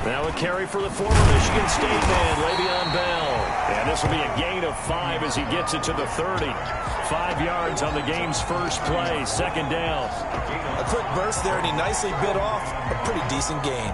Now a carry for the former Michigan State man, Layjohn Bell. And this will be a gain of 5 as he gets it to the 30. 5 yards on the game's first play, second down. A quick burst there, and he nicely bit off a pretty decent gain.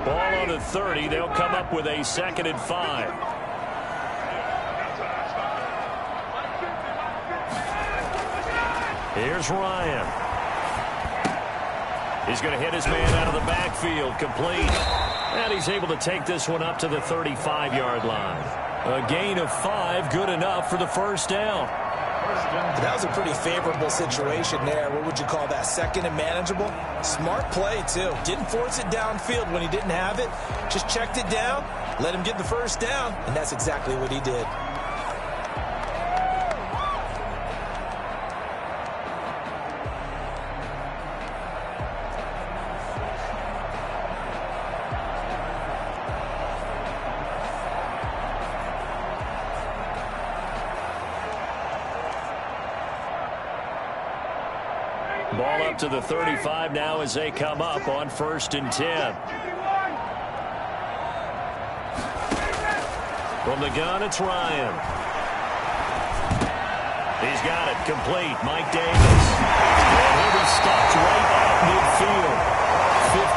Ball on the 30. They'll come up with a 2nd and 5. Here's Ryan. He's going to hit his man out of the backfield, complete. And he's able to take this one up to the 35-yard line. A gain of 5, good enough for the first down. That was a pretty favorable situation there. What would you call that? Second and manageable? Smart play, too. Didn't force it downfield when he didn't have it. Just checked it down, let him get the first down, and that's exactly what he did. Ball up to the 35 now as they come up on 1st and 10. From the gun, it's Ryan. He's got it, complete. Mike Davis. And he'll be stopped right at midfield.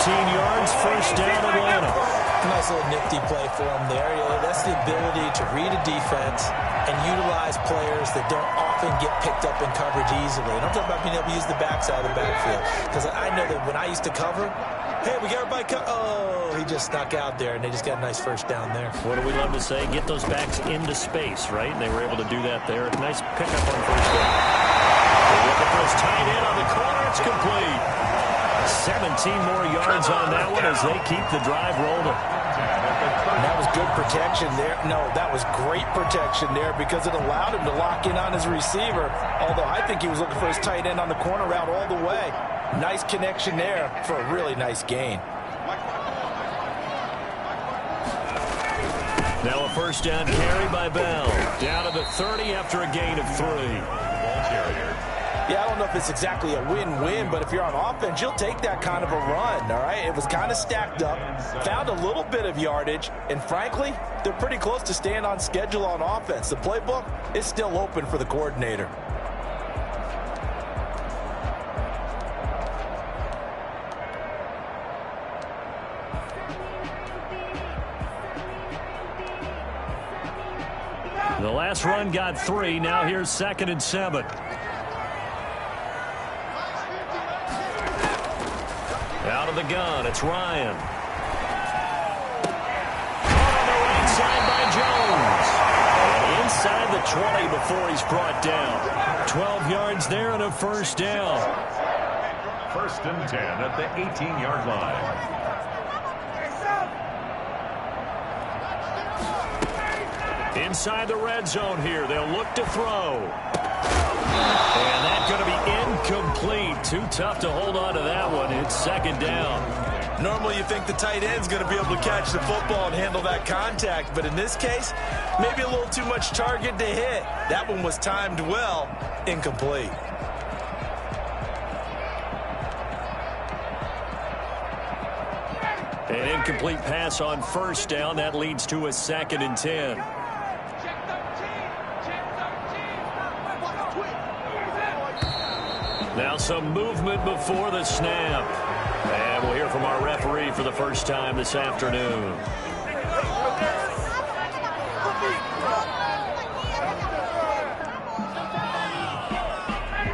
15 yards, first down, Atlanta. Nice little nifty play for him there. That's the ability to read a defense and utilize players that don't often get picked up in coverage easily. And I'm talking about being able to use the backside of the backfield. Because I know that when I used to cover, hey, we got everybody oh, he just snuck out there, and they just got a nice first down there. What do we love to say? Get those backs into space, right? And they were able to do that there. Nice pickup on first down. They get the first tight end on the corner. It's complete. 17 more yards on that one as they keep the drive rolling. And that was good protection there. No, that was great protection there because it allowed him to lock in on his receiver. Although I think he was looking for his tight end on the corner route all the way. Nice connection there for a really nice gain. Now a first down carry by Bell. Down to the 30 after a gain of 3. Yeah, I don't know if it's exactly a win-win, but if you're on offense, you'll take that kind of a run, all right? It was kind of stacked up, found a little bit of yardage, and frankly, they're pretty close to staying on schedule on offense. The playbook is still open for the coordinator. The last run got 3. Now here's 2nd and 7. Out of the gun, it's Ryan. On the right side by Jones. And inside the 20 before he's brought down. 12 yards there and a first down. 1st and 10 at the 18-yard line. Inside the red zone here. They'll look to throw. And that's going to be incomplete. Too tough to hold on to that one. It's 2nd down. Normally you think the tight end's going to be able to catch the football and handle that contact, but in this case, maybe a little too much target to hit. That one was timed well. Incomplete. An incomplete pass on first down. That leads to a 2nd and 10. Now some movement before the snap. And we'll hear from our referee for the first time this afternoon.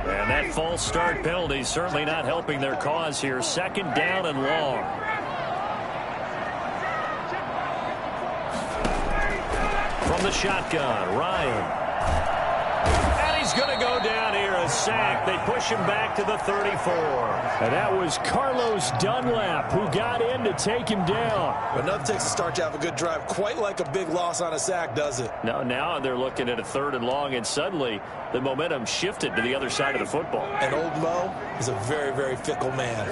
And that false start penalty certainly not helping their cause here. 2nd down and long. From the shotgun, Ryan. He's going to go down here, a sack. They push him back to the 34. And that was Carlos Dunlap who got in to take him down. Enough takes a start to have a good drive. Quite like a big loss on a sack, does it? Now they're looking at a 3rd and long, and suddenly the momentum shifted to the other side of the football. And old Mo is a very, very fickle man.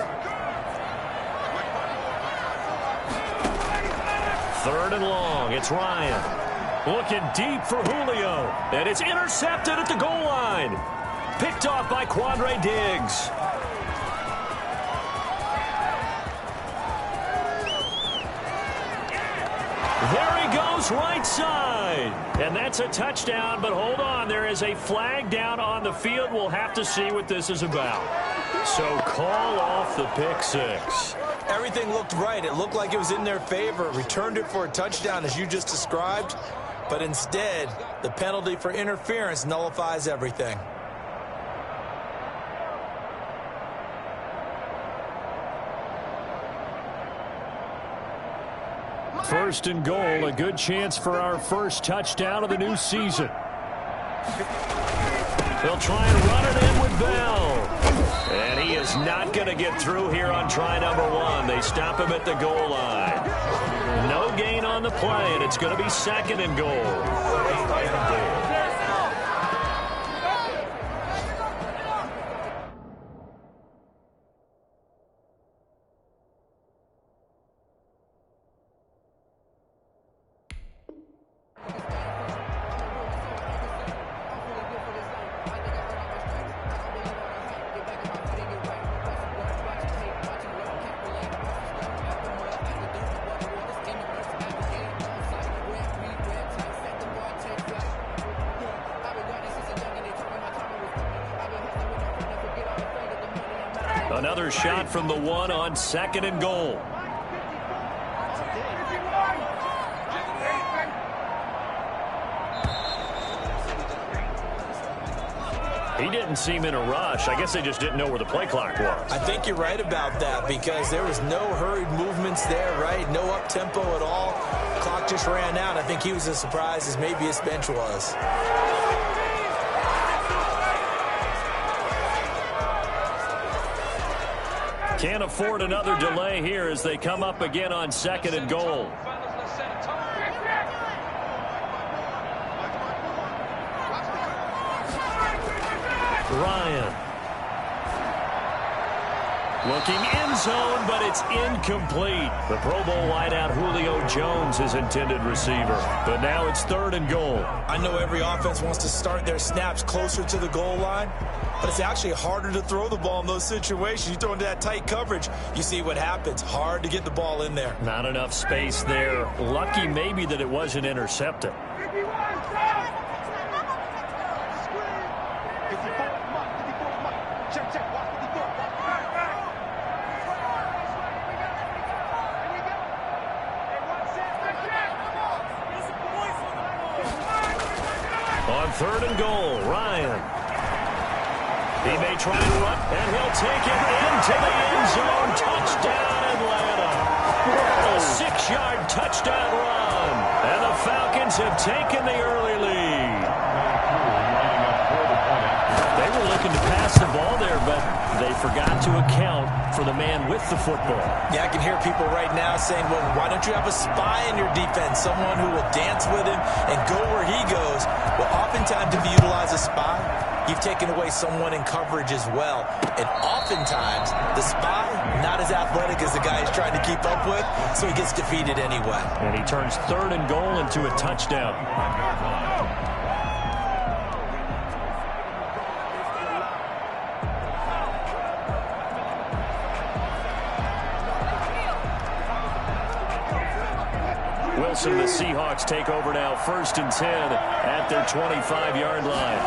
Third and long. It's Ryan. Looking deep for Julio. And it's intercepted at the goal line. Picked off by Quandre Diggs. There he goes, right side. And that's a touchdown, but hold on. There is a flag down on the field. We'll have to see what this is about. So call off the pick six. Everything looked right. It looked like it was in their favor. Returned it for a touchdown, as you just described. But instead, the penalty for interference nullifies everything. First and goal, a good chance for our first touchdown of the new season. They'll try and run it in with Bell. And he is not going to get through here on try number one. They stop him at the goal line. No gain on the play, and it's going to be second and goal. Another shot from the one on second and goal. He didn't seem in a rush. I guess they just didn't know where the play clock was. I think you're right about that because there was no hurried movements there, right? No up-tempo at all. Clock just ran out. I think he was as surprised as maybe his bench was. Can't afford another delay here as they come up again on second and goal. Ryan. Looking end zone, but it's incomplete. The Pro Bowl wideout Julio Jones is intended receiver. But now it's third and goal. I know every offense wants to start their snaps closer to the goal line, but it's actually harder to throw the ball in those situations. You throw into that tight coverage, you see what happens. Hard to get the ball in there. Not enough space there. Lucky maybe that it wasn't intercepted. On third and goal, Ryan. He may try and run, and he'll take it into the end zone. Touchdown, Atlanta. A 6-yard touchdown run. And the Falcons have taken the early lead. They were looking to pass the ball there, but they forgot to account for the man with the football. Yeah, I can hear people right now saying, well, why don't you have a spy in your defense, someone who will dance with him and go where he goes? Well, oftentimes if you utilize a spy, you've taken away someone in coverage as well. And oftentimes, the spy, not as athletic as the guy he's trying to keep up with, so he gets defeated anyway. And he turns third and goal into a touchdown. Wilson, the Seahawks take over now, first and 10 at their 25-yard line.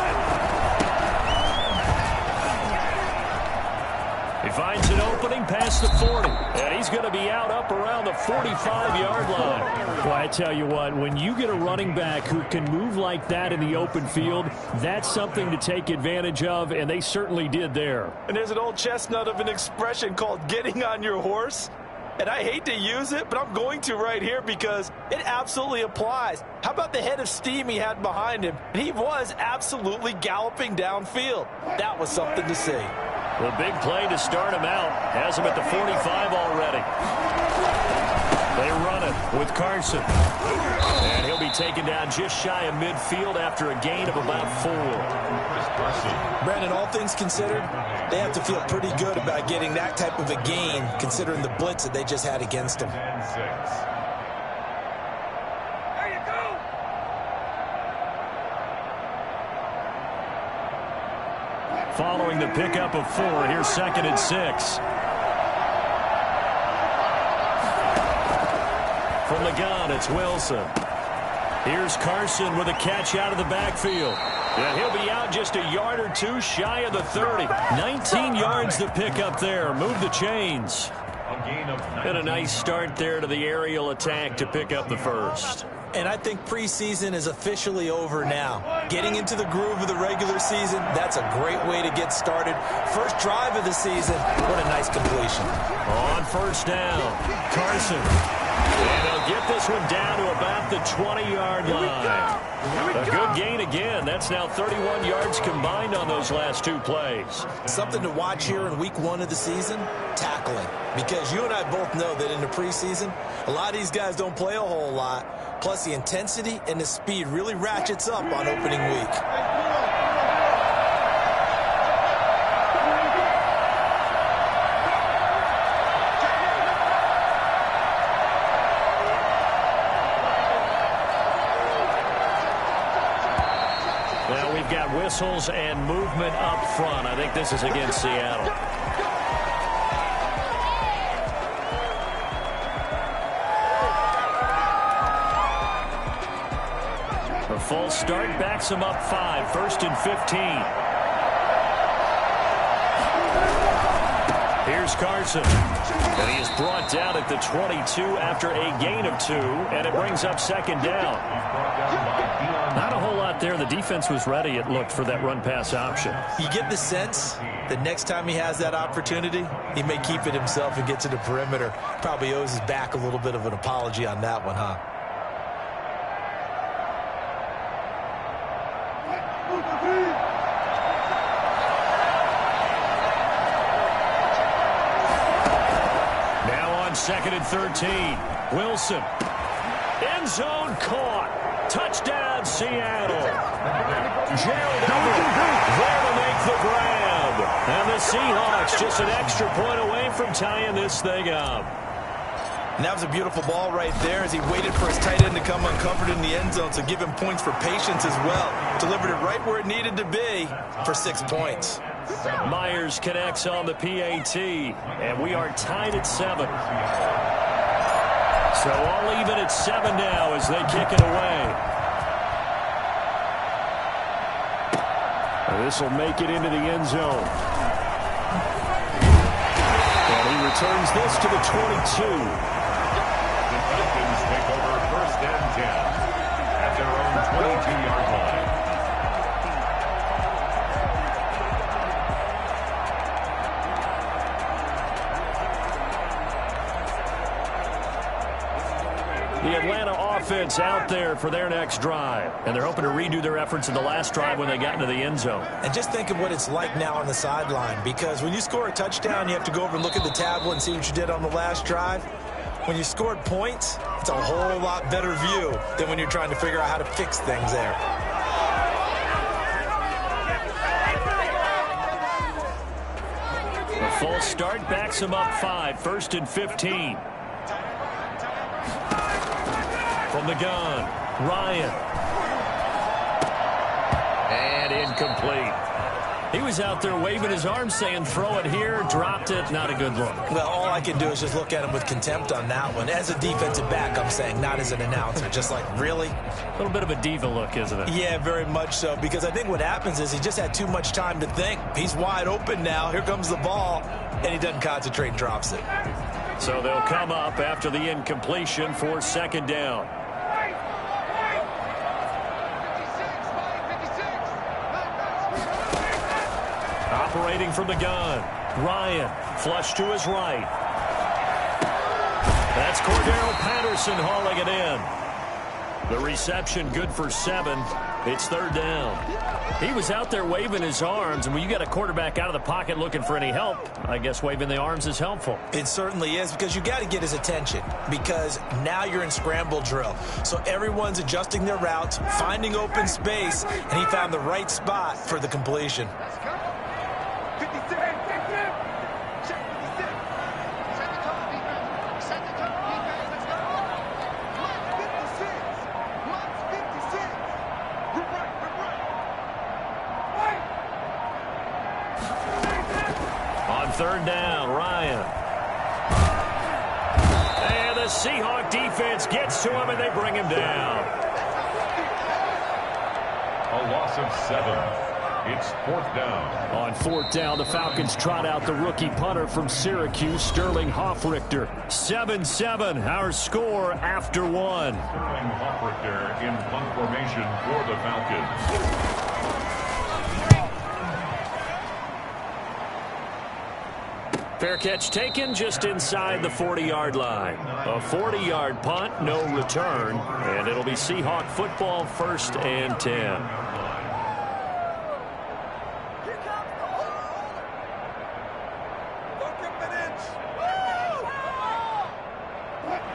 He finds an opening past the 40, and he's going to be out up around the 45-yard line. Well, I tell you what, when you get a running back who can move like that in the open field, that's something to take advantage of, and they certainly did there. And there's an old chestnut of an expression called getting on your horse. And I hate to use it, but I'm going to right here because it absolutely applies. How about the head of steam he had behind him? He was absolutely galloping downfield. That was something to see. The big play to start him out has him at the 45 already. They run it with Carson. And he'll be taken down just shy of midfield after a gain of about 4. Brandon, all things considered, they have to feel pretty good about getting that type of a gain considering the blitz that they just had against them. following the pickup of 4. Here's 2nd and 6. From the gun, it's Wilson. Here's Carson with a catch out of the backfield. And he'll be out just a yard or two shy of the 30. 19 yards to pick up there. Move the chains. And a nice start there to the aerial attack to pick up the first. And I think preseason is officially over now. Getting into the groove of the regular season, that's a great way to get started. First drive of the season, what a nice completion. On first down, Carson. And they'll get this one down to about the 20-yard line. A good gain again. That's now 31 yards combined on those last 2 plays. Something to watch here in week 1 of the season, tackling. Because you and I both know that in the preseason, a lot of these guys don't play a whole lot. Plus, the intensity and the speed really ratchets up on opening week. Well, we've got whistles and movement up front. I think this is against Seattle. A full start backs him up 5. 1st and 15. Here's Carson. And he is brought down at the 22 after a gain of 2. And it brings up 2nd down. Not a whole lot there. The defense was ready, it looked, for that run-pass option. You get the sense that next time he has that opportunity, he may keep it himself and get to the perimeter. Probably owes his back a little bit of an apology on that one, huh? Now on 2nd and 13. Wilson. End zone caught. Touchdown, Seattle. Gerald Everett there to make the grab. And the Seahawks just an extra point away from tying this thing up. And that was a beautiful ball right there as he waited for his tight end to come uncovered in the end zone, so give him points for patience as well. Delivered it right where it needed to be for 6 points. Myers connects on the PAT, and we are tied at 7. So all even at 7 now as they kick it away. This will make it into the end zone. And he returns this to the 22. The Falcons take over 1st and 10 at their own 22-yard line. The Atlanta offense out there for their next drive. And they're hoping to redo their efforts in the last drive when they got into the end zone. And just think of what it's like now on the sideline, because when you score a touchdown, you have to go over and look at the tablet and see what you did on the last drive. When you scored points, it's a whole lot better view than when you're trying to figure out how to fix things there. A full start backs him up 5. 1st and 15. From the gun, Ryan. And incomplete. He was out there waving his arms saying throw it here, dropped it, not a good look. Well, all I can do is just look at him with contempt on that one. As a defensive back, I'm saying, not as an announcer. Just like, really? A little bit of a diva look, isn't it? Yeah, very much so, because I think what happens is he just had too much time to think. He's wide open now. Here comes the ball, and he doesn't concentrate and drops it. So they'll come up after the incompletion for 2nd down. Operating from the gun, Ryan, flush to his right. That's Cordero Patterson hauling it in. The reception good for 7. It's 3rd down. He was out there waving his arms, and when you got a quarterback out of the pocket looking for any help, I guess waving the arms is helpful. It certainly is, because you got to get his attention, because now you're in scramble drill. So everyone's adjusting their routes, finding open space, and he found the right spot for the completion. Third down, Ryan. And the Seahawk defense gets to him, and they bring him down. A loss of 7. It's fourth down. On fourth down, the Falcons trot out the rookie punter from Syracuse, Sterling Hoffrichter. 7-7, our score after one. Sterling Hoffrichter in punt formation for the Falcons. Fair catch taken just inside the 40-yard line. A 40-yard punt, no return, and it'll be Seahawk football, 1st and 10.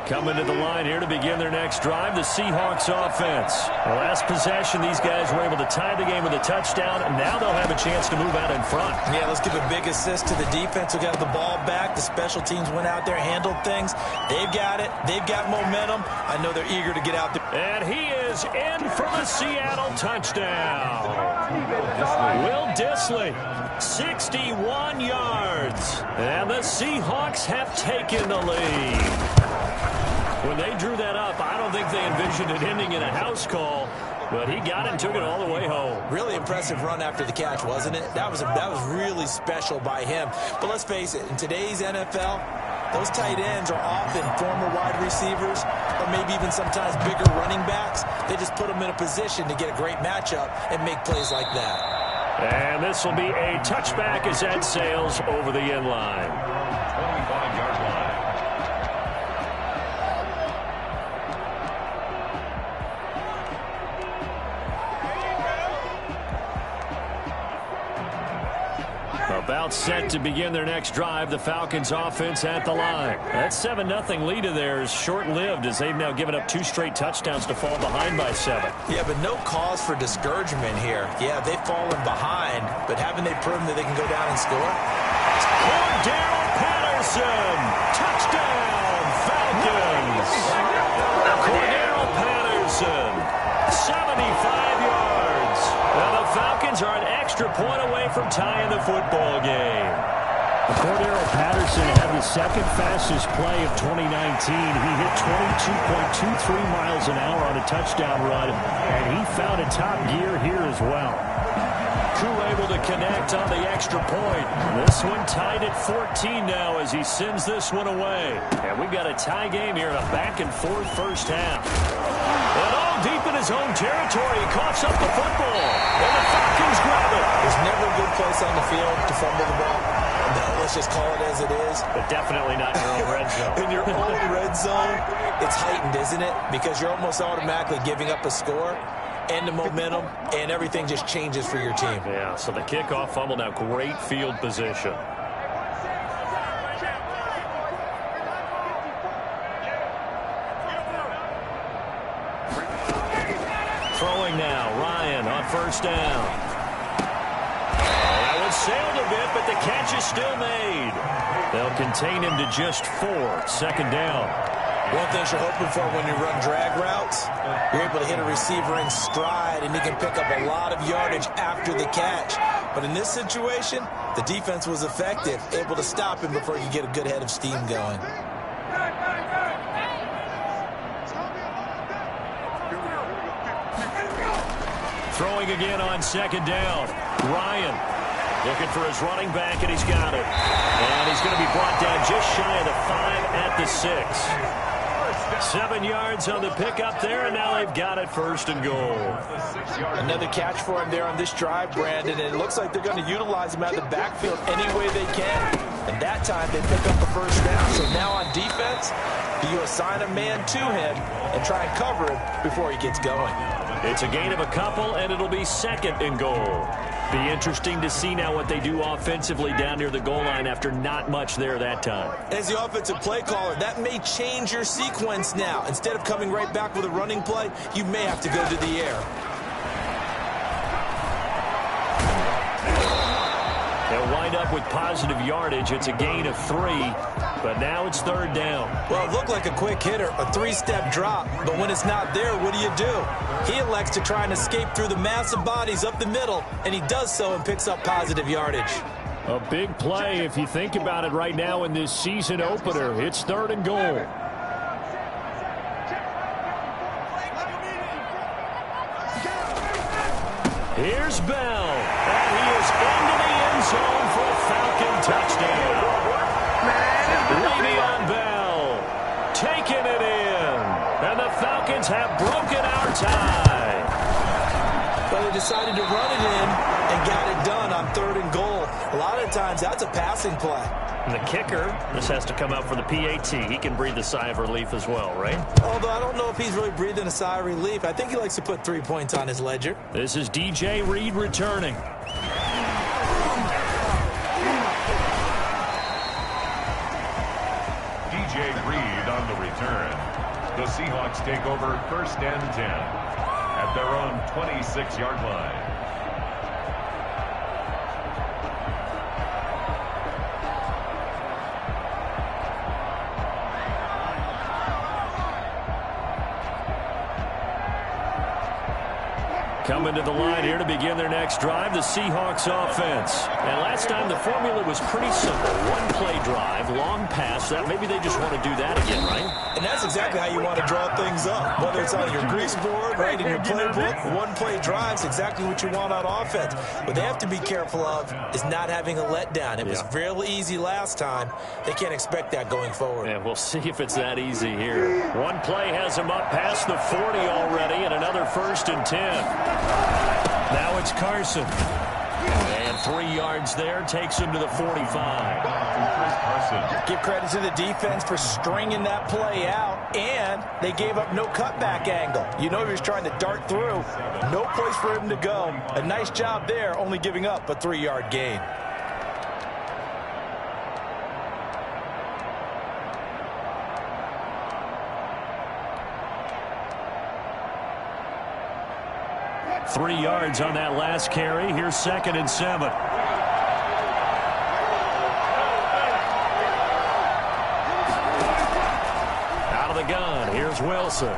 Coming to the line here to begin their next drive, the Seahawks offense. The last possession, these guys were able to tie the game with a touchdown, and now they'll have a chance to move out in front. Yeah, let's give a big assist to the defense who got the ball back. The special teams went out there, handled things. They've got it. They've got momentum. I know they're eager to get out there. And he is in for the Seattle touchdown. Will Dissly, 61 yards. And the Seahawks have taken the lead. When they drew that up, I don't think they envisioned it ending in a house call, but he got it and took it all the way home. Really impressive run after the catch, wasn't it? That was really special by him. But let's face it, in today's NFL, those tight ends are often former wide receivers or maybe even sometimes bigger running backs. They just put them in a position to get a great matchup and make plays like that. And this will be a touchback as that sails over the end line. 25-yard line. About set to begin their next drive, the Falcons offense at the line. That 7-0 lead of theirs short-lived as they've now given up 2 straight touchdowns to fall behind by 7. Yeah, but no cause for discouragement here. Yeah, they've fallen behind, but haven't they proven that they can go down and score? Cordero Patterson, touchdown, Falcons. Cordero Patterson, 75 yards. Now the Falcons are an extra point away from tying the football game. Cordero Patterson had the second fastest play of 2019. He hit 22.23 miles an hour on a touchdown run, and he found a top gear here as well. Koo able to connect on the extra point. This one tied at 14 now as he sends this one away. And we've got a tie game here in a back-and-forth first half. And all deep in his own territory, he coughs up the football. And the Falcons grab it. There's never a good place on the field to fumble the ball. No, let's just call it as it is. But definitely not in your own red zone. In your own red zone, it's heightened, isn't it? Because you're almost automatically giving up a score and the momentum, and everything just changes for your team. Yeah, so the kickoff fumble, now great field position. Throwing now, Ryan on first down. That one sailed a bit, but the catch is still made. They'll contain him to just 4, 2nd down. One thing you're hoping for when you run drag routes, you're able to hit a receiver in stride, and he can pick up a lot of yardage after the catch. But in this situation, the defense was effective, able to stop him before you get a good head of steam going. Throwing again on 2nd down. Ryan looking for his running back, and he's got it. And he's going to be brought down just shy of the 5 at the 6. 7 yards on the pickup there, and now they've got it 1st and goal. Another catch for him there on this drive, Brandon, and it looks like they're going to utilize him out of the backfield any way they can. And that time they pick up the 1st down. So now on defense, do you assign a man to him and try and cover him before he gets going? It's a gain of a couple, and it'll be 2nd and goal. Be interesting to see now what they do offensively down near the goal line after not much there that time. As the offensive play caller, that may change your sequence now. Instead of coming right back with a running play, you may have to go to the air. They'll wind up with positive yardage. It's a gain of 3, but now it's 3rd down. Well, it looked like a quick hitter, a 3-step drop, but when it's not there, what do? He elects to try and escape through the massive bodies up the middle, and he does so and picks up positive yardage. A big play if you think about it right now in this season opener. It's 3rd and goal. Here's Bell, and he is into the end zone for a Falcon touchdown. Le'Veon Bell taking it in, and the Falcons have broken our tie. Well, they decided to run it in and got it done on 3rd and goal. A lot of times, that's a passing play. And the kicker, this has to come out for the PAT. He can breathe a sigh of relief as well, right? Although I don't know if he's really breathing a sigh of relief. I think he likes to put 3 points on his ledger. This is DJ Reed returning. DJ Reed on the return. The Seahawks take over 1st and 10 at their own 26-yard line. Coming to the line here to begin their next drive, the Seahawks offense. And last time the formula was pretty simple. 1-play drive, long pass. That maybe they just want to do that again, right? And that's exactly how you want to draw things up. Whether it's on your grease board, right, in your playbook, 1-play drive is exactly what you want on offense. What they have to be careful of is not having a letdown. It was real easy last time. They can't expect that going forward. Yeah, we'll see if it's that easy here. 1 play has them up past the 40 already, and another 1st and 10. Now it's Carson. And 3 yards there takes him to the 45. Give credit to the defense for stringing that play out, and they gave up no cutback angle. You know he was trying to dart through. No place for him to go. A nice job there, only giving up a 3-yard gain. Three yards on that last carry. Here's 2nd and 7. Out of the gun. Here's Wilson.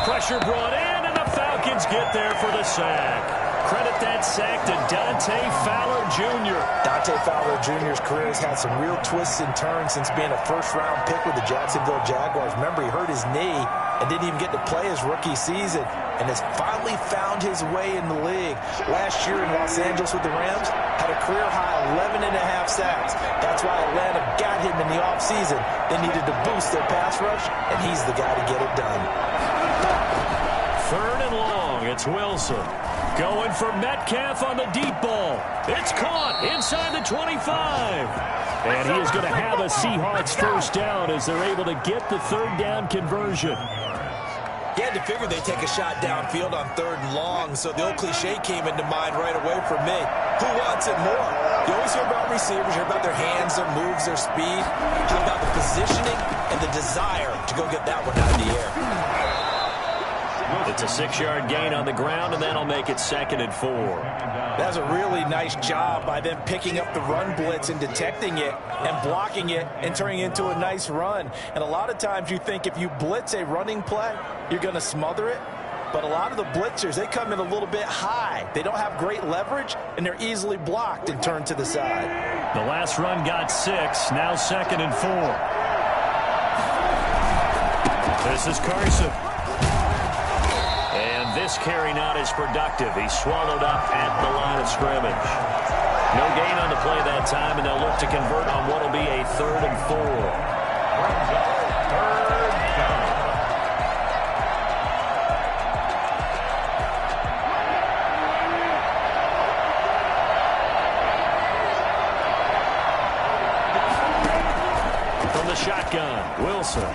Pressure brought in, and the Falcons get there for the sack. Credit that sack to Dante Fowler Jr. Dante Fowler Jr.'s career has had some real twists and turns since being a 1st-round pick with the Jacksonville Jaguars. Remember, he hurt his knee and didn't even get to play his rookie season, and has finally found his way in the league. Last year in Los Angeles with the Rams, had a career-high 11.5 sacks. That's why Atlanta got him in the offseason. They needed to boost their pass rush, and he's the guy to get it done. 3rd and long. It's Wilson. Going for Metcalf on the deep ball. It's caught inside the 25. And he is going to have a Seahawks 1st down as they're able to get the 3rd down conversion. You had to figure they'd take a shot downfield on 3rd and long, so the old cliche came into mind right away for me. Who wants it more? You always hear about receivers, hear about their hands, their moves, their speed. How about the positioning and the desire to go get that one out of the air? It's a 6-yard gain on the ground, and that'll make it 2nd and 4. That's a really nice job by them picking up the run blitz and detecting it and blocking it and turning it into a nice run. And a lot of times you think if you blitz a running play, you're going to smother it. But a lot of the blitzers, they come in a little bit high. They don't have great leverage, and they're easily blocked and turned to the side. The last run got 6, now 2nd and 4. This is Carson. This carry not as productive. He's swallowed up at the line of scrimmage. No gain on the play that time, and they'll look to convert on what will be a 3rd and 4. From the shotgun, Wilson.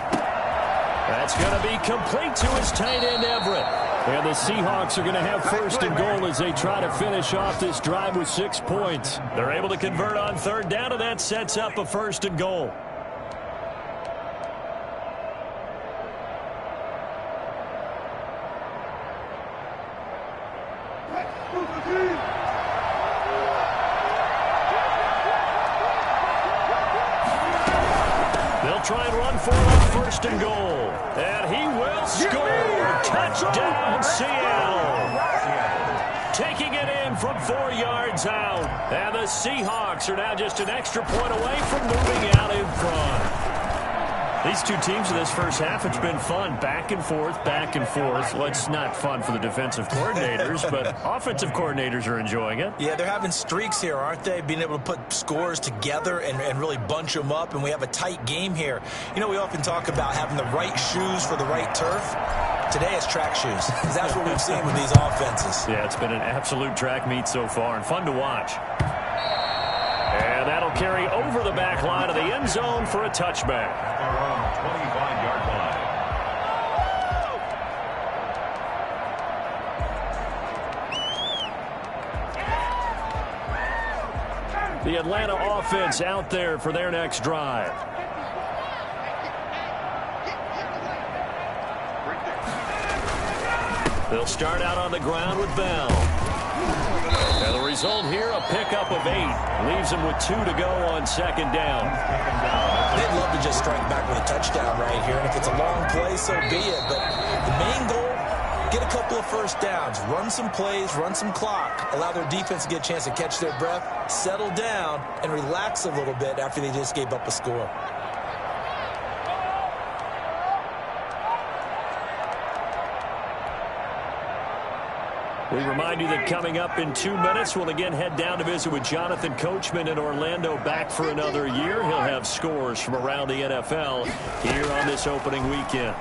That's going to be complete to his tight end, Everett. And the Seahawks are going to have 1st and goal as they try to finish off this drive with 6 points. They're able to convert on 3rd down, and that sets up a 1st and goal. They'll try and run for it on 1st and goal. And he will score. Touchdown, Seattle. taking it in from 4 yards out. And the Seahawks are now just an extra point away from moving out in front. These two teams in this first half, it's been fun. Back and forth, back and forth. Well, it's not fun for the defensive coordinators, but offensive coordinators are enjoying it. Yeah, they're having streaks here, aren't they? Being able to put scores together and really bunch them up, and we have a tight game here. You know, we often talk about having the right shoes for the right turf. Today it's track shoes. That's what we've seen with these offenses. Yeah, it's been an absolute track meet so far and fun to watch. And that'll carry over the back line of the end zone for a touchback. Around 25-yard line. The Atlanta offense out there for their next drive. They'll start out on the ground with Bell. And the result here, a pickup of 8. Leaves them with 2 to go on second down. They'd love to just strike back with a touchdown right here. And if it's a long play, so be it. But the main goal, get a couple of first downs. Run some plays, run some clock. Allow their defense to get a chance to catch their breath, settle down, and relax a little bit after they just gave up a score. We remind you that coming up in 2 minutes, we'll again head down to visit with Jonathan Coachman in Orlando, back for another year. He'll have scores from around the NFL here on this opening weekend.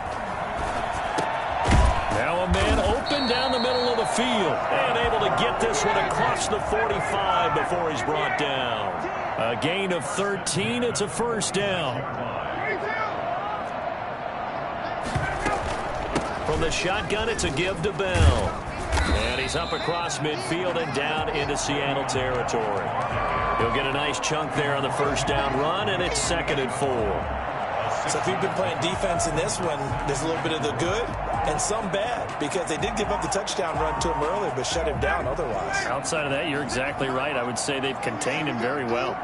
Now a man open down the middle of the field and able to get this one across the 45 before he's brought down. A gain of 13. It's a first down. From the shotgun, it's a give to Bell. And he's up across midfield and down into Seattle territory. He'll get a nice chunk there on the first down run, and it's 2nd and 4. So if you've been playing defense in this one, there's a little bit of the good and some bad, because they did give up the touchdown run to him earlier, but shut him down otherwise. Outside of that, you're exactly right. I would say they've contained him very well.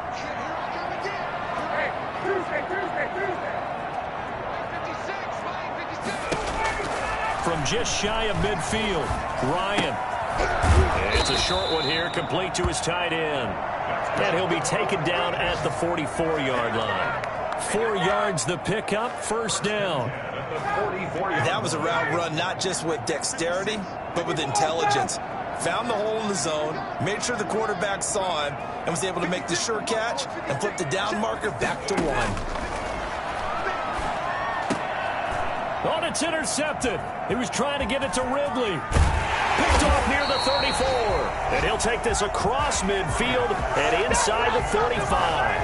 From just shy of midfield, Ryan. It's a short one here, complete to his tight end. And he'll be taken down at the 44-yard line. 4 yards the pickup, first down. That was a route run not just with dexterity, but with intelligence. Found the hole in the zone, made sure the quarterback saw him, and was able to make the sure catch and flip the down marker back to 1. Oh, it's intercepted. He was trying to get it to Ridley. Picked off near the 34. And he'll take this across midfield and inside the 45.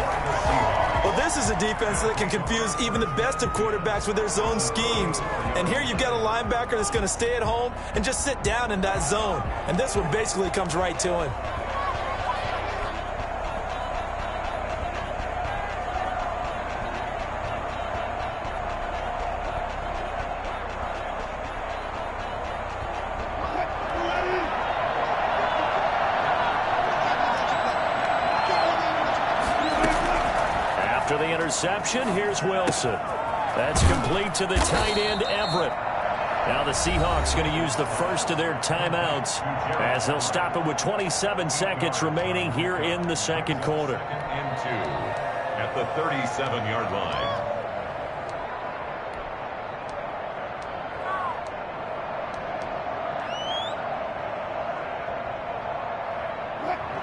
Well, this is a defense that can confuse even the best of quarterbacks with their zone schemes. And here you've got a linebacker that's going to stay at home and just sit down in that zone. And this one basically comes right to him. After the interception, here's Wilson. That's complete to the tight end, Everett. Now the Seahawks going to use the first of their timeouts as they'll stop it with 27 seconds remaining here in the second quarter. And 2 at the 37-yard line.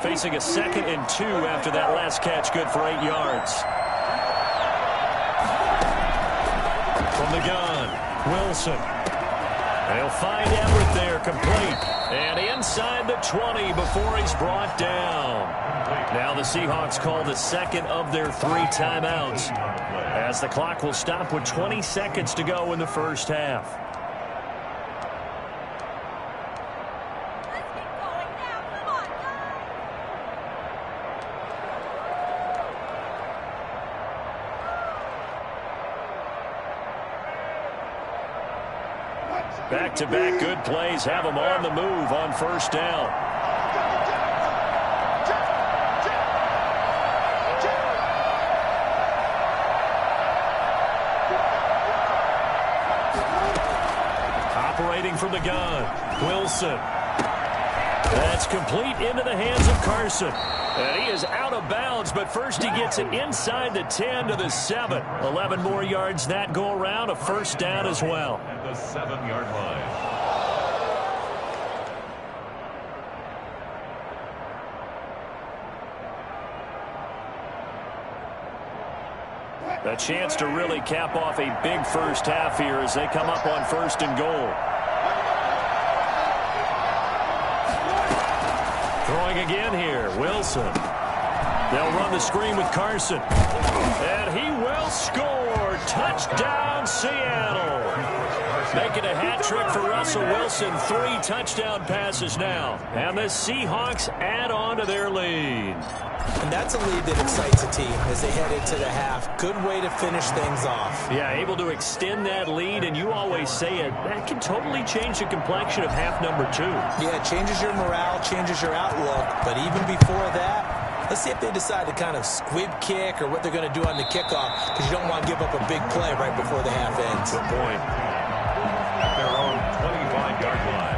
Facing a 2nd and 2 after that last catch, good for 8 yards. From the gun, Wilson. They'll find Everett there, complete. And inside the 20 before he's brought down. Now the Seahawks call the second of their 3 timeouts, as the clock will stop with 20 seconds to go in the first half. Back-to-back good plays have them on the move on first down. Operating from the gun, Wilson. That's complete into the hands of Carson. And he is out of bounds, but first he gets it inside the 10 to the 7. 11 more yards that go around, a first down as well. At the 7-yard line. A chance to really cap off a big first half here as they come up on first and goal. Throwing again here, Wilson. They'll run the screen with Carson. And he will score. Touchdown, Seattle. Making a hat trick for Russell Wilson. 3 touchdown passes now. And the Seahawks add on to their lead. And that's a lead that excites a team as they head into the half. Good way to finish things off. Yeah, able to extend that lead, and you always say it, that can totally change the complexion of half number 2. Yeah, it changes your morale, changes your outlook. But even before that, let's see if they decide to kind of squib kick or what they're going to do on the kickoff, because you don't want to give up a big play right before the half ends. Good point. At their own 25-yard line.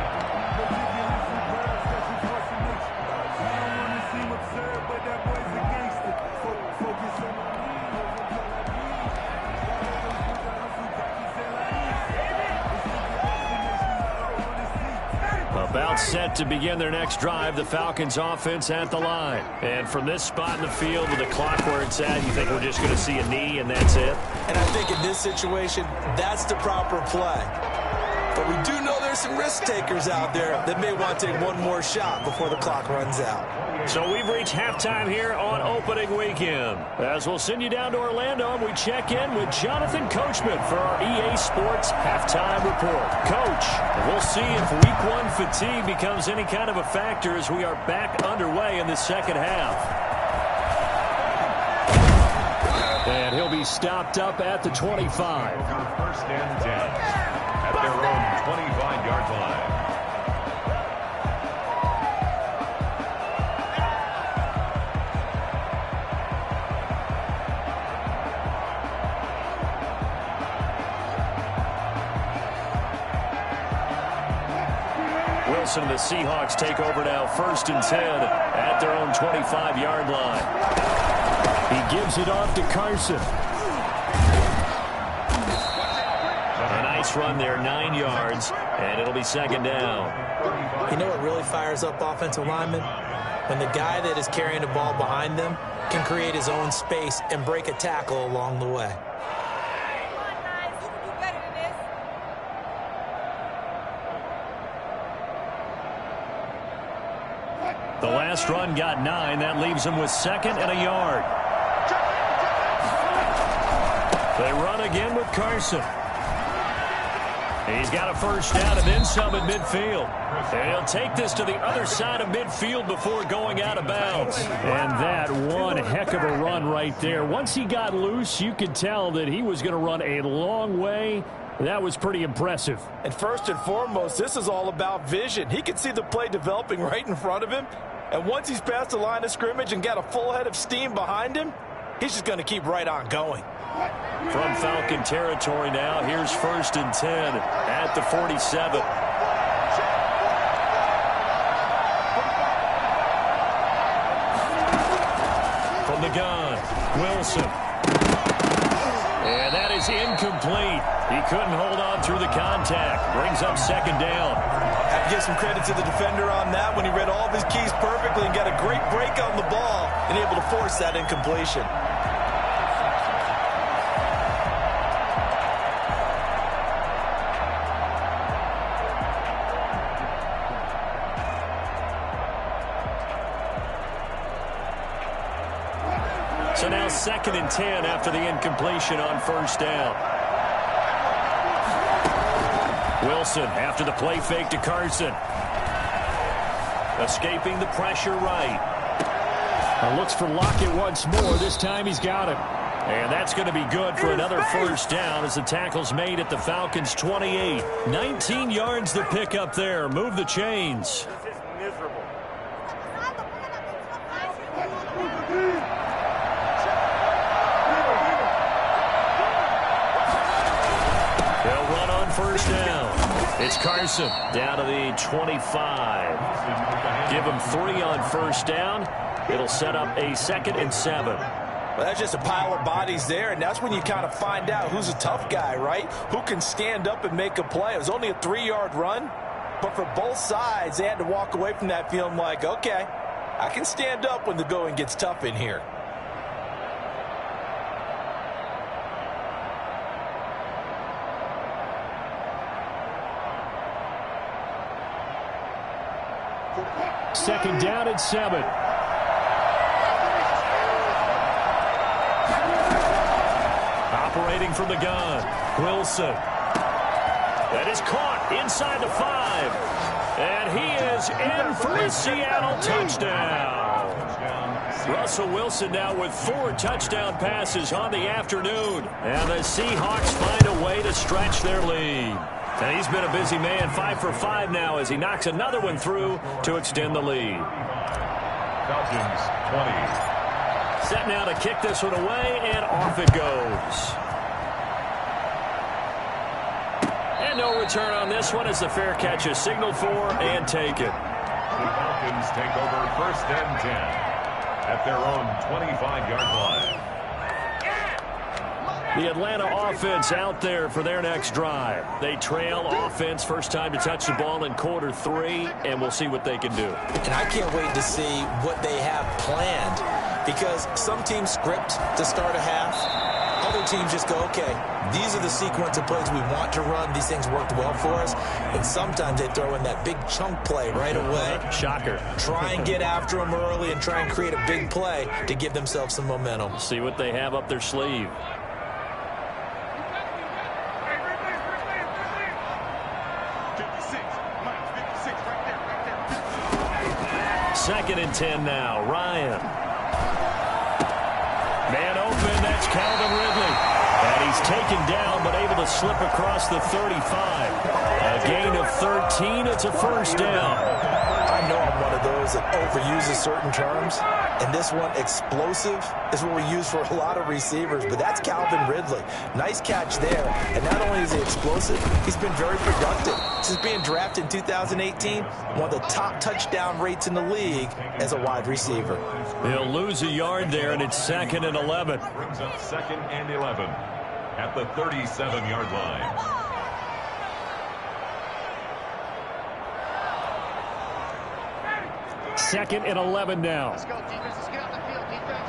About set to begin their next drive, the Falcons offense at the line. And from this spot in the field with the clock where it's at, you think we're just going to see a knee and that's it? And I think in this situation, that's the proper play. But we do know there's some risk takers out there that may want to take one more shot before the clock runs out. So we've reached halftime here on opening weekend. As we'll send you down to Orlando, and we check in with Jonathan Coachman for our EA Sports Halftime Report. Coach, we'll see if Week 1 fatigue becomes any kind of a factor as we are back underway in the second half. And he'll be stopped up at the 25. First and 10 at their own 25-yard line. Wilson and the Seahawks take over now, first and 10 at their own 25-yard line. He gives it off to Carson. A nice run there, 9 yards, and it'll be second down. You know what really fires up offensive linemen? When the guy that is carrying the ball behind them can create his own space and break a tackle along the way. The last run got 9. That leaves him with second and a yard. They run again with Carson. He's got a first down and then some at midfield. And he'll take this to the other side of midfield before going out of bounds. And that one heck of a run right there. Once he got loose, you could tell that he was going to run a long way. That was pretty impressive. And first and foremost, this is all about vision. He can see the play developing right in front of him. And once he's past the line of scrimmage and got a full head of steam behind him, he's just going to keep right on going. From Falcon territory now, here's first and 10 at the 47. From the gun, Wilson. And that is incomplete. He couldn't hold on through the contact. Brings up second down. Have to give some credit to the defender on that when he read all of his keys perfectly and got a great break on the ball and able to force that incompletion. So now second and 10 after the incompletion on first down. Wilson after the play fake to Carson. Escaping the pressure right. Looks for Lockett once more. This time he's got him. And that's going to be good for another first down as the tackle's made at the Falcons' 28. 19 yards to pick up there. Move the chains. They'll run on first down. It's Carson down to the 25. Give him 3 on first down. It'll set up a 2nd and 7. Well, that's just a pile of bodies there, and that's when you kind of find out who's a tough guy, right? Who can stand up and make a play. It was only a 3-yard run, but for both sides, they had to walk away from that feeling like, okay, I can stand up when the going gets tough in here. Second down and 7. Operating from the gun, Wilson. That is caught inside the 5. And he is in for a Seattle touchdown. Russell Wilson now with 4 touchdown passes on the afternoon. And the Seahawks find a way to stretch their lead. And he's been a busy man, 5 for 5 now as he knocks another one through to extend the lead. Falcons 20. Set now to kick this one away, and off it goes. And no return on this one as the fair catch is signaled for and taken. The Falcons take over 1st and 10 at their own 25-yard line. The Atlanta offense out there for their next drive. They trail offense, first time to touch the ball in quarter 3, and we'll see what they can do. And I can't wait to see what they have planned, because some teams script to start a half. Other teams just go, okay, these are the sequence of plays we want to run. These things worked well for us. And sometimes they throw in that big chunk play right away. Shocker. Try and get after them early and try and create a big play to give themselves some momentum. See what they have up their sleeve. Second and 10 now. Ryan. Man open. That's Calvin Ridley. And he's taken down but able to slip across the 35. A gain of 13. It's a first down. I know I'm one of those that overuses certain terms, and this one, explosive, is what we use for a lot of receivers, but that's Calvin Ridley. Nice catch there, and not only is he explosive, he's been very productive. Since being drafted in 2018, one of the top touchdown rates in the league as a wide receiver. He'll lose a yard there, and it's 2nd and 11. Brings up 2nd and 11 at the 37-yard line. Second and 11 now. Let's go, defense. Let's get out the field, defense.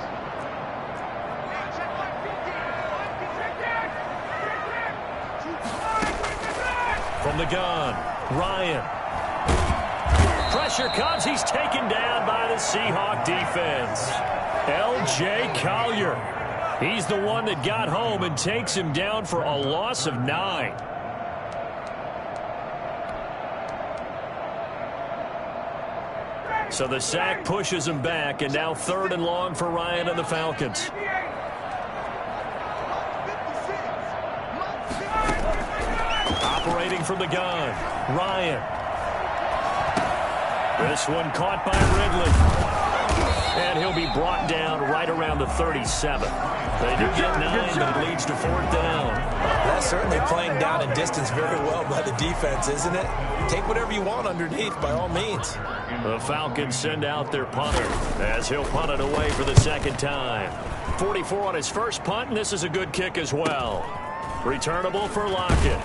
From the gun, Ryan. Pressure comes. He's taken down by the Seahawk defense. L.J. Collier. He's the one that got home and takes him down for a loss of 9. So the sack pushes him back, and now 3rd and long for Ryan and the Falcons. Operating from the gun, Ryan. This one caught by Ridley. And he'll be brought down right around the 37. They do get 9, but it leads to 4th down. That's certainly playing down and distance very well by the defense, isn't it? Take whatever you want underneath, by all means. The Falcons send out their punter as he'll punt it away for the 2nd time. 44 on his first punt, and this is a good kick as well. Returnable for Lockett.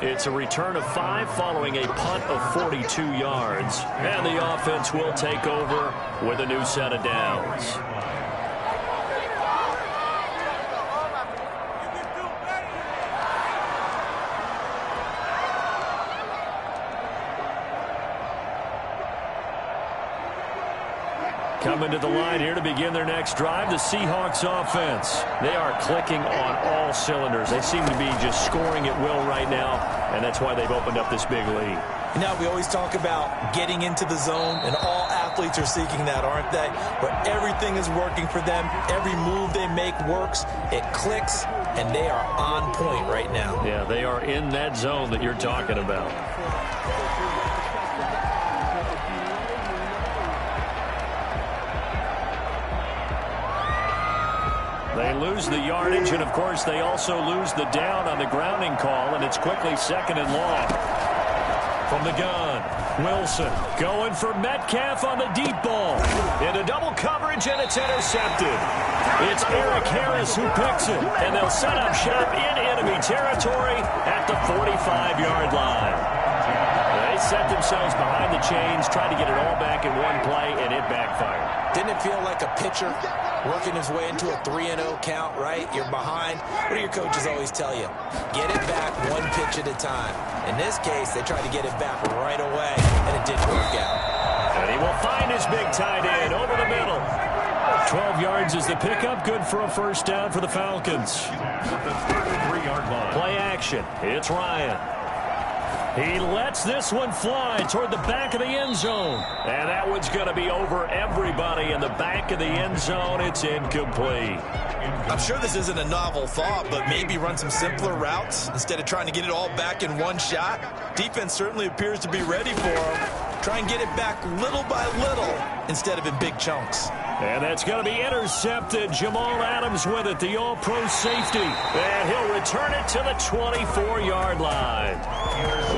It's a return of 5 following a punt of 42 yards. And the offense will take over with a new set of downs. Coming to the line here to begin their next drive, the Seahawks offense. They are clicking on all cylinders. They seem to be just scoring at will right now, and that's why they've opened up this big lead. You know, we always talk about getting into the zone, and all athletes are seeking that, aren't they? Where everything is working for them, every move they make works, it clicks, and they are on point right now. Yeah, they are in that zone that you're talking about. They lose the yardage, and, of course, they also lose the down on the grounding call, and it's quickly 2nd and long. From the gun, Wilson going for Metcalf on the deep ball. Into double coverage, and it's intercepted. It's Eric Harris who picks it, and they'll set up shop in enemy territory at the 45-yard line. They set themselves behind the chains, tried to get it all back in one play, and it backfired. Didn't it feel like a pitcher working his way into a 3-0 count, right? You're behind. What do your coaches always tell you? Get it back one pitch at a time. In this case, they tried to get it back right away, and it didn't work out. And he will find his big tight end over the middle. 12 yards is the pickup. Good for a first down for the Falcons. Play action. It's Ryan. He lets this one fly toward the back of the end zone. And that one's going to be over everybody in the back of the end zone. It's incomplete. I'm sure this isn't a novel thought, but maybe run some simpler routes instead of trying to get it all back in one shot. Defense certainly appears to be ready for him. Try and get it back little by little instead of in big chunks. And that's going to be intercepted. Jamal Adams with it, the all-pro safety. And he'll return it to the 24-yard line.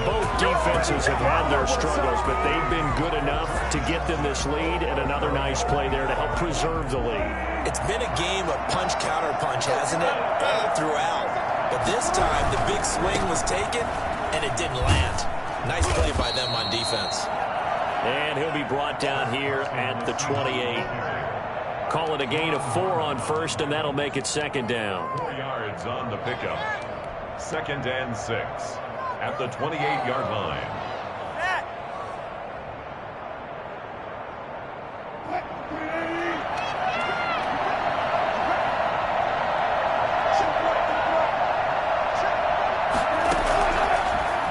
Both defenses have had their struggles, but they've been good enough to get them this lead, and another nice play there to help preserve the lead. It's been a game of punch-counter-punch, hasn't it? All throughout. But this time, the big swing was taken, and it didn't land. Nice play by them on defense. And he'll be brought down here at the 28. Call it a gain of 4 on first, and that'll make it 2nd down. 4 yards on the pickup. 2nd and 6 at the 28-yard line.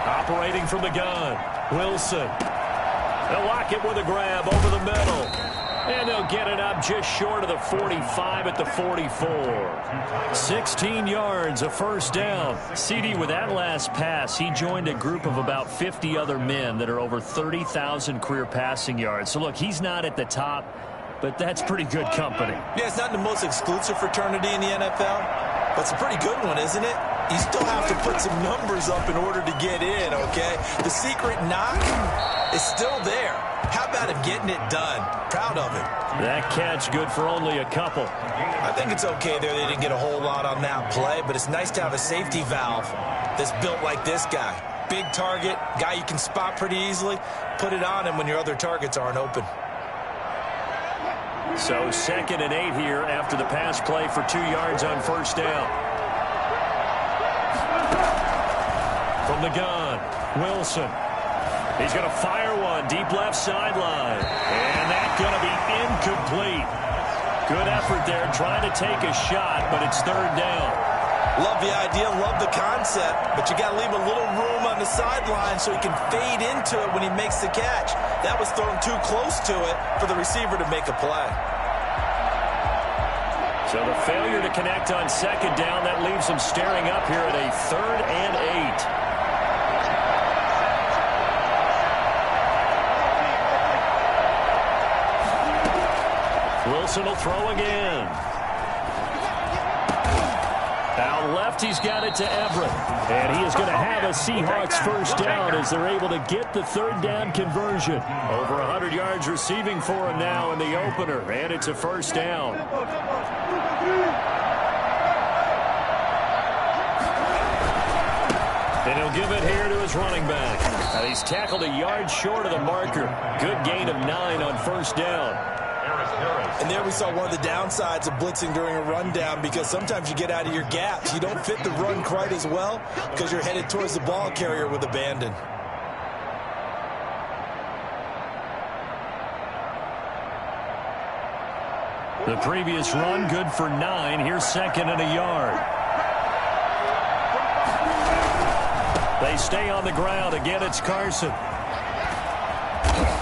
Operating from the gun, Wilson. They'll lock it with a grab over the middle. And they'll get it up just short of the 45 at the 44. 16 yards, a first down. CD, with that last pass, he joined a group of about 50 other men that are over 30,000 career passing yards. So, look, he's not at the top, but that's pretty good company. Yeah, it's not the most exclusive fraternity in the NFL, but it's a pretty good one, isn't it? You still have to put some numbers up in order to get in, okay? The secret knock is still there. How about him getting it done? Proud of him. That catch good for only a couple. I think it's okay there. They didn't get a whole lot on that play, but it's nice to have a safety valve that's built like this guy. Big target, guy you can spot pretty easily. Put it on him when your other targets aren't open. So 2nd and 8 here after the pass play for 2 yards on first down. From the gun, Wilson. He's going to fire one deep left sideline. And that's going to be incomplete. Good effort there trying to take a shot, but it's 3rd down. Love the idea, love the concept, but you got to leave a little room on the sideline so he can fade into it when he makes the catch. That was thrown too close to it for the receiver to make a play. So the failure to connect on 2nd down, that leaves them staring up here at a 3rd and 8. Wilson will throw again. Out left, he's got it to Everett. And he is going to have a Seahawks first down as they're able to get the 3rd down conversion. Over 100 yards receiving for him now in the opener. And it's a first down. And he'll give it here to his running back. And he's tackled a yard short of the marker. Good gain of 9 on first down. And there we saw one of the downsides of blitzing during a rundown, because sometimes you get out of your gaps. You don't fit the run quite as well because you're headed towards the ball carrier with abandon. The previous run good for 9. Here's 2nd and a yard. They stay on the ground. Again, it's Carson.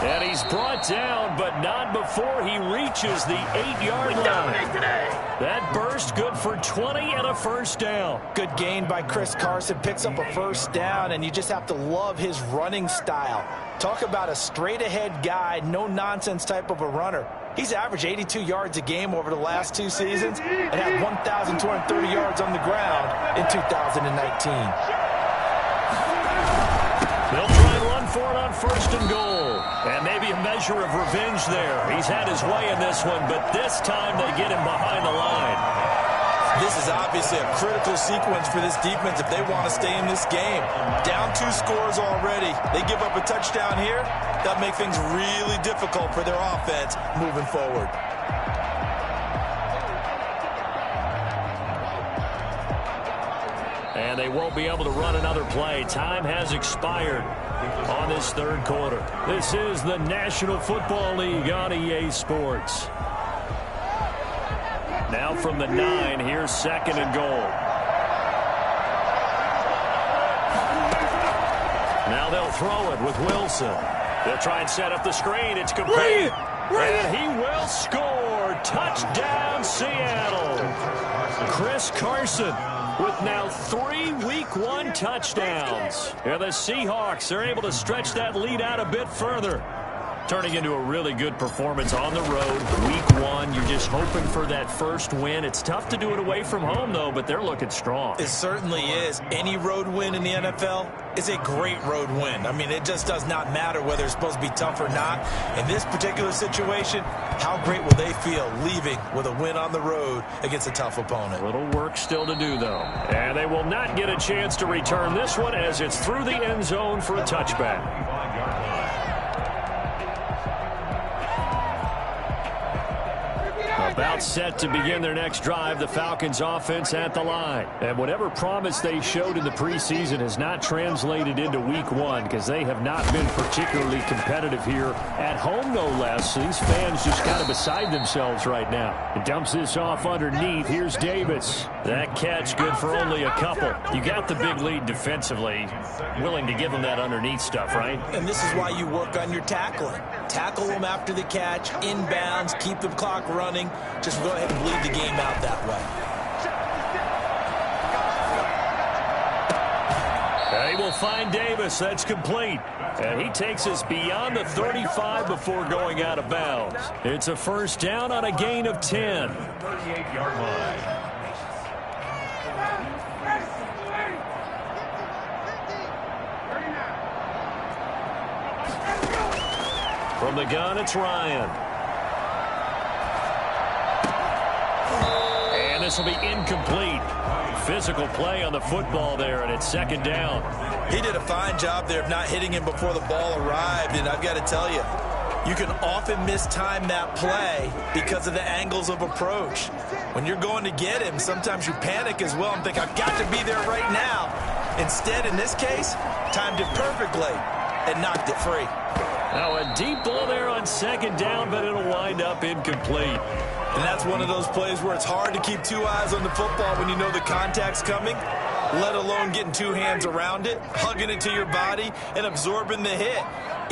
And he's brought down, but not before he reaches the 8-yard line. That burst good for 20 and a first down. Good gain by Chris Carson. Picks up a first down, and you just have to love his running style. Talk about a straight-ahead guy, no-nonsense type of a runner. He's averaged 82 yards a game over the last 2 seasons and had 1,230 yards on the ground in 2019. They'll try and run for it on 1st and goal. And maybe a measure of revenge there. He's had his way in this one, but this time they get him behind the line. This is obviously a critical sequence for this defense if they want to stay in this game. Down 2 scores already. They give up a touchdown here. That'll make things really difficult for their offense moving forward. And they won't be able to run another play. Time has expired on this 3rd quarter. This is the National Football League on EA Sports. Now from the 9, here's 2nd and goal. Now they'll throw it with Wilson. They'll try and set up the screen. It's complete. And he will score. Touchdown, Seattle. Chris Carson with now 3 Week 1 touchdowns. And the Seahawks are able to stretch that lead out a bit further. Turning into a really good performance on the road. Week 1, you're just hoping for that first win. It's tough to do it away from home, though, but they're looking strong. It certainly is. Any road win in the NFL is a great road win. I mean, it just does not matter whether it's supposed to be tough or not. In this particular situation, how great will they feel leaving with a win on the road against a tough opponent? A little work still to do, though. And they will not get a chance to return this one as it's through the end zone for a touchback. About set to begin their next drive, the Falcons offense at the line. And whatever promise they showed in the preseason has not translated into Week 1 because they have not been particularly competitive here at home, no less. So these fans just kind of beside themselves right now. It dumps this off underneath. Here's Davis. That catch good for only a couple. You got the big lead defensively. Willing to give them that underneath stuff, right? And this is why you work on your tackling. Tackle them after the catch, inbounds, keep the clock running. Just go ahead and bleed the game out that way. They will find Davis. That's complete. And he takes us beyond the 35 before going out of bounds. It's a first down on a gain of 10. 38-yard line. From the gun, it's Ryan. And this will be incomplete. Physical play on the football there, and it's 2nd down. He did a fine job there of not hitting him before the ball arrived, and I've got to tell you, you can often mistime that play because of the angles of approach. When you're going to get him, sometimes you panic as well and think, I've got to be there right now. Instead, in this case, timed it perfectly and knocked it free. Now a deep ball there on 2nd down, but it'll wind up incomplete. And that's one of those plays where it's hard to keep 2 eyes on the football when you know the contact's coming, let alone getting 2 hands around it, hugging it to your body, and absorbing the hit,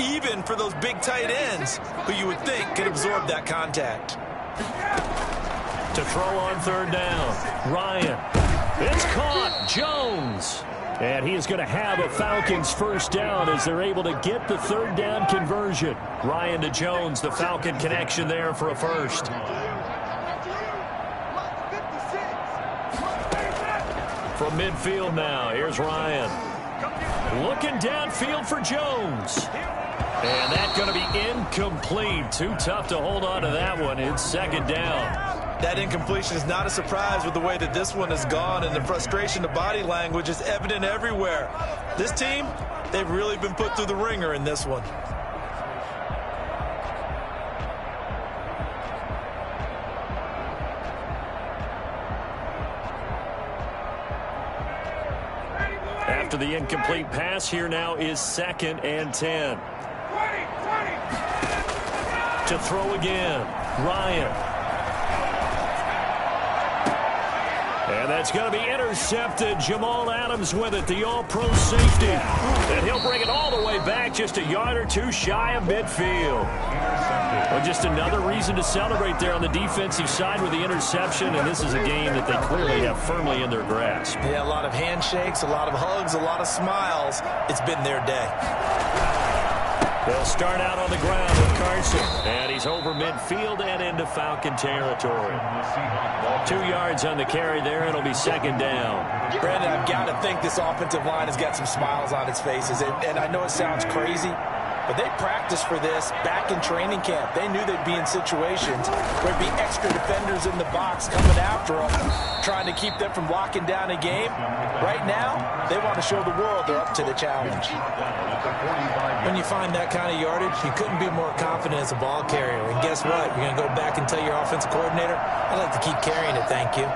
even for those big tight ends who you would think could absorb that contact. To throw on 3rd down, Ryan. It's caught. Jones. And he is going to have a Falcons first down as they're able to get the 3rd down conversion. Ryan to Jones, the Falcon connection there for a first. From midfield now, here's Ryan. Looking downfield for Jones. And that's going to be incomplete. Too tough to hold on to that one. It's 2nd down. That incompletion is not a surprise with the way that this one has gone, and the frustration, the body language is evident everywhere. This team, they've really been put through the ringer in this one. After the incomplete pass, here now is 2nd and 10. To throw again, Ryan. And that's going to be intercepted. Jamal Adams with it, the all-pro safety. And he'll bring it all the way back just a yard or 2 shy of midfield. Well, just another reason to celebrate there on the defensive side with the interception. And this is a game that they clearly have firmly in their grasp. Yeah, a lot of handshakes, a lot of hugs, a lot of smiles. It's been their day. They'll start out on the ground with Carson. And he's over midfield and into Falcon territory. 2 yards on the carry there. It'll be second down. Brandon, I've got to think this offensive line has got some smiles on its faces. And I know it sounds crazy, but they practiced for this back in training camp. They knew they'd be in situations where there'd be extra defenders in the box coming after them, trying to keep them from locking down a game. Right now, they want to show the world they're up to the challenge. When you find that kind of yardage, you couldn't be more confident as a ball carrier. And guess what? You're going to go back and tell your offensive coordinator, I'd like to keep carrying it, thank you.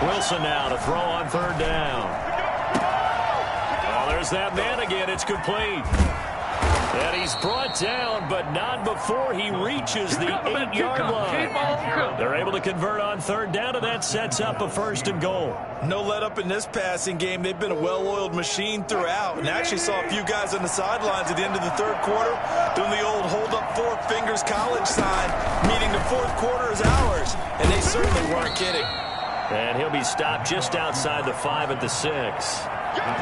Wilson now to throw on third down. Oh, there's that man again. It's complete. And he's brought down, but not before he reaches the 8-yard line. They're able to convert on third down, and that sets up a 1st and goal. No let up in this passing game. They've been a well-oiled machine throughout. And actually saw a few guys on the sidelines at the end of the third quarter doing the old hold up 4 fingers college sign, meaning the fourth quarter is ours. And they certainly weren't kidding. And he'll be stopped just outside the 5 at the 6.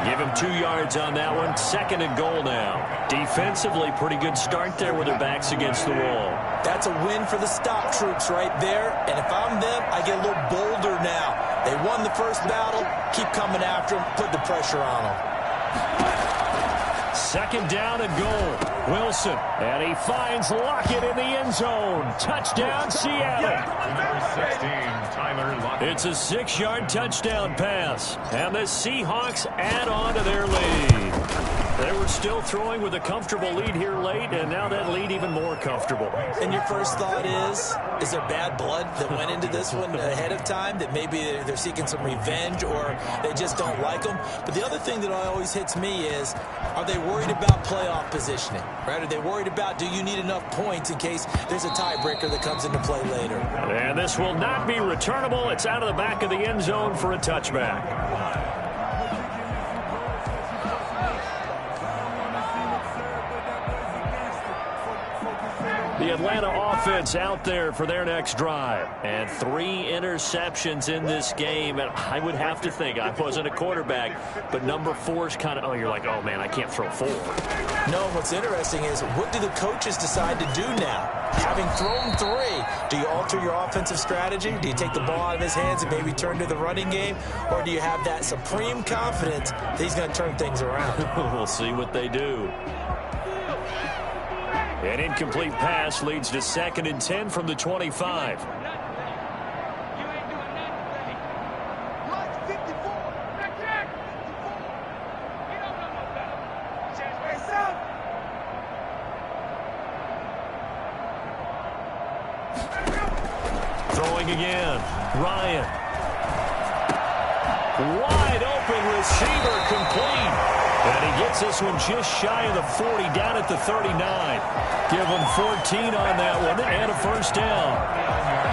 Give him 2 yards on that one. 2nd and goal now. Defensively, pretty good start there with their backs against the wall. That's a win for the stop troops right there. And if I'm them, I get a little bolder now. They won the first battle. Keep coming after them. Put the pressure on them. 2nd down and goal. Wilson. And he finds Lockett in the end zone. Touchdown, Seattle. Number 16, Tyler Lockett. It's a 6-yard touchdown pass. And the Seahawks add on to their lead. They were still throwing with a comfortable lead here late, and now that lead even more comfortable. And your first thought is there bad blood that went into this one ahead of time, that maybe they're seeking some revenge or they just don't like them? But the other thing that always hits me is, are they worried about playoff positioning? Right? Are they worried about, do you need enough points in case there's a tiebreaker that comes into play later? And this will not be returnable. It's out of the back of the end zone for a touchback. The Atlanta offense out there for their next drive. And 3 interceptions in this game. And I would have to think, I wasn't a quarterback, but number 4 is kind of, oh, you're like, oh, man, I can't throw 4. No, what's interesting is, what do the coaches decide to do now? Having thrown 3, do you alter your offensive strategy? Do you take the ball out of his hands and maybe turn to the running game? Or do you have that supreme confidence that he's going to turn things around? We'll see what they do. An incomplete pass leads to 2nd and 10 from the 25. Throwing again. Ryan. Wide open receiver, complete. And he gets this one just shy of the 40, down at the 39. Give him 14 on that one and a 1st down.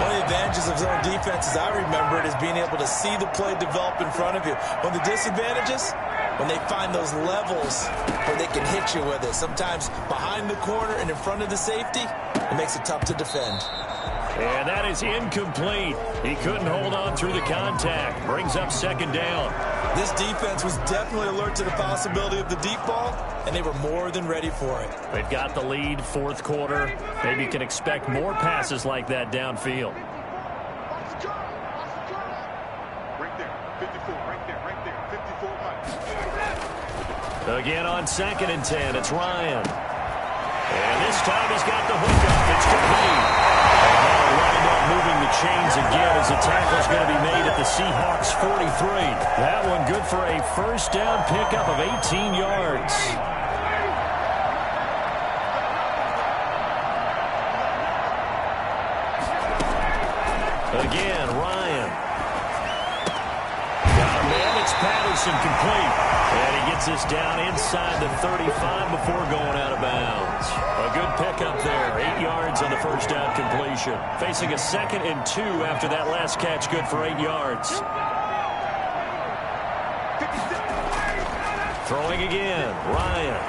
One of the advantages of zone defense, as I remember it, is being able to see the play develop in front of you. One of the disadvantages, when they find those levels where they can hit you with it, sometimes behind the corner and in front of the safety, it makes it tough to defend. And that is incomplete. He couldn't hold on through the contact. Brings up 2nd down. This defense was definitely alert to the possibility of the deep ball, and they were more than ready for it. They've got the lead, 4th quarter. Maybe you can expect more passes like that downfield. Right there, 54, right there, 54. Again on 2nd and 10, it's Ryan. And this time he's got the hookup. It's complete. And lined up moving the chains again as the tackle's going to be made at the Seahawks 43. That one good for a 1st down pickup of 18 yards. Again, Ryan. Got a man, it's Patterson, complete. And he gets this down inside the 35 before going out of bounds. A good pickup there. 8 yards on the 1st down completion. Facing a 2nd and 2 after that last catch, good for 8 yards. Throwing again, Ryan.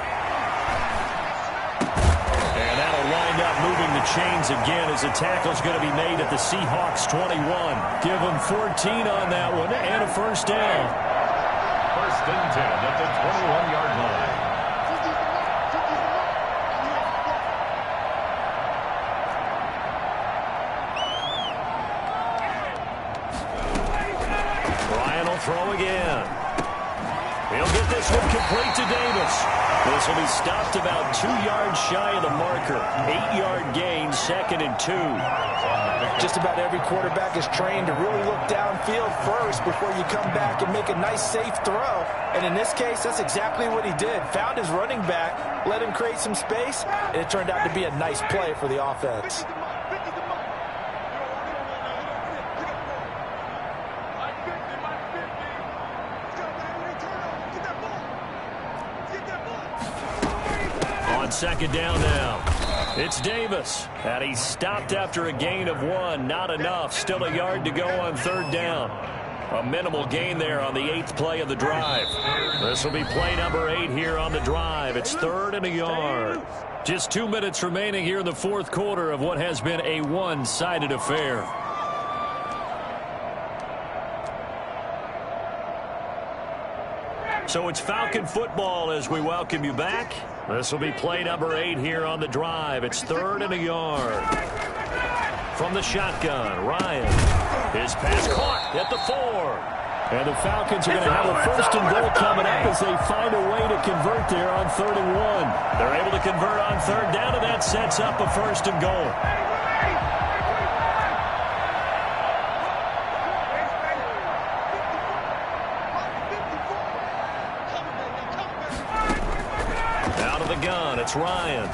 And that'll wind up moving the chains again as a tackle's going to be made at the Seahawks 21. Give them 14 on that one and a first down. First and 10 at the 21-yard line. Ryan will throw again. He'll get this one complete to Davis. This will be stopped about 2 yards shy of the marker. 8-yard gain, 2nd and 2. Just about every quarterback is trained to really look downfield first before you come back and make a nice, safe throw. And in this case, that's exactly what he did. Found his running back, let him create some space, and it turned out to be a nice play for the offense. Second down now. It's Davis. And he's stopped after a gain of 1. Not enough. Still a yard to go on 3rd down. A minimal gain there on the 8th play of the drive. This will be play number 8 here on the drive. It's 3rd and a yard. Just 2 minutes remaining here in the 4th quarter of what has been a one-sided affair. So it's Falcon football as we welcome you back. This will be play number 8 here on the drive. It's 3rd and a yard. From the shotgun, Ryan. His pass caught at the 4. And the Falcons are going to have a 1st and goal coming up as they find a way to convert there on 3rd and 1. They're able to convert on 3rd down, and that sets up a 1st and goal. It's Ryan.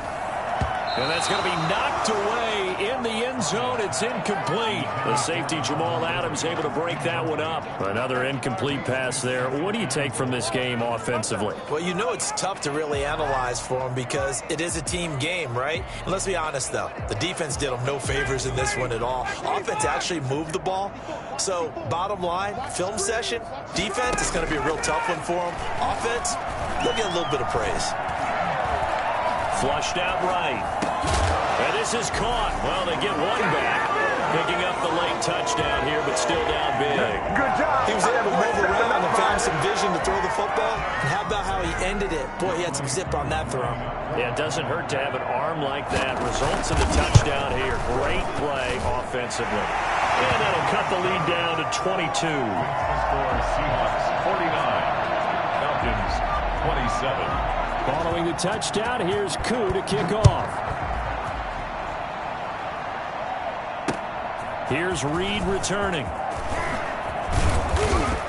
And that's going to be knocked away in the end zone. It's incomplete. The safety, Jamal Adams, able to break that one up. Another incomplete pass there. What do you take from this game offensively? Well, you know it's tough to really analyze for them because it is a team game, right? And let's be honest, though. The defense did them no favors in this one at all. Offense actually moved the ball. So, bottom line, film session, defense is going to be a real tough one for them. Offense, they'll get a little bit of praise. Flushed out right. And this is caught. Well, they get one back. Picking up the late touchdown here, but still down big. Good job. He was able to move around and found some vision to throw the football. And how about how he ended it? Boy, he had some zip on that throw. Yeah, it doesn't hurt to have an arm like that. Results in the touchdown here. Great play offensively. And that'll cut the lead down to 22. Score Seahawks 49. Falcons 27. Following the touchdown, here's Koo to kick off. Here's Reed returning.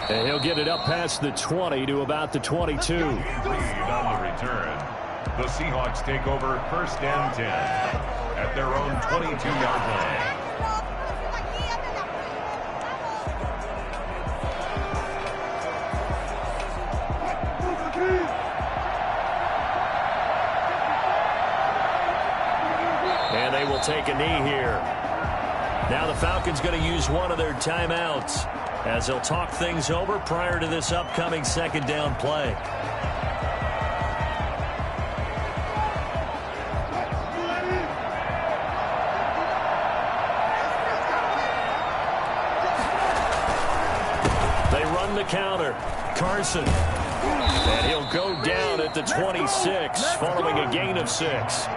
And he'll get it up past the 20 to about the 22. Reed on the return. The Seahawks take over 1st and 10 at their own 22-yard line. And they will take a knee here. Now the Falcons going to use one of their timeouts as they'll talk things over prior to this upcoming 2nd down play. They run the counter. Carson. And he'll go down at the 26 following a gain of 6.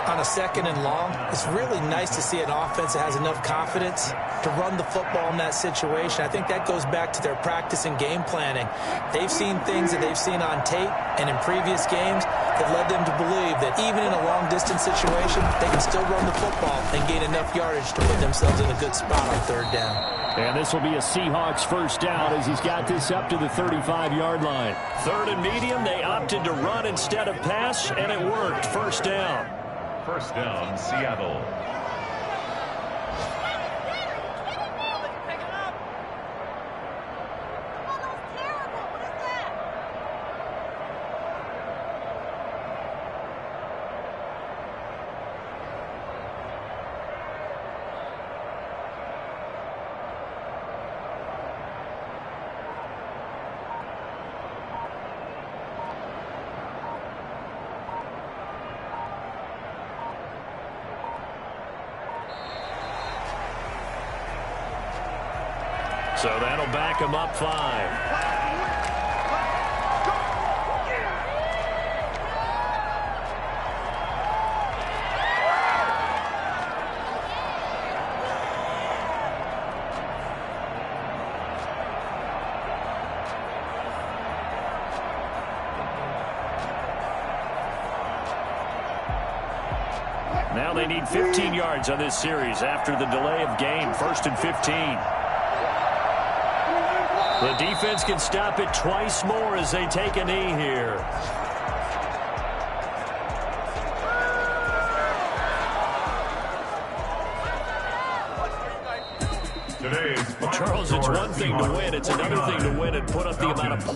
On a 2nd and long, it's really nice to see an offense that has enough confidence to run the football in that situation. I think that goes back to their practice and game planning. They've seen things that they've seen on tape and in previous games that led them to believe that even in a long-distance situation, they can still run the football and gain enough yardage to put themselves in a good spot on 3rd down. And this will be a Seahawks 1st down as he's got this up to the 35-yard line. 3rd and medium, they opted to run instead of pass, and it worked. 1st down. 1st down, Seattle. So that'll back him up 5. Now they need 15 yards on this series after the delay of game. 1st and 15. The defense can stop it twice more as they take a knee here. Today's Charles, it's one thing to win. It's another thing to win and put up the amount of points.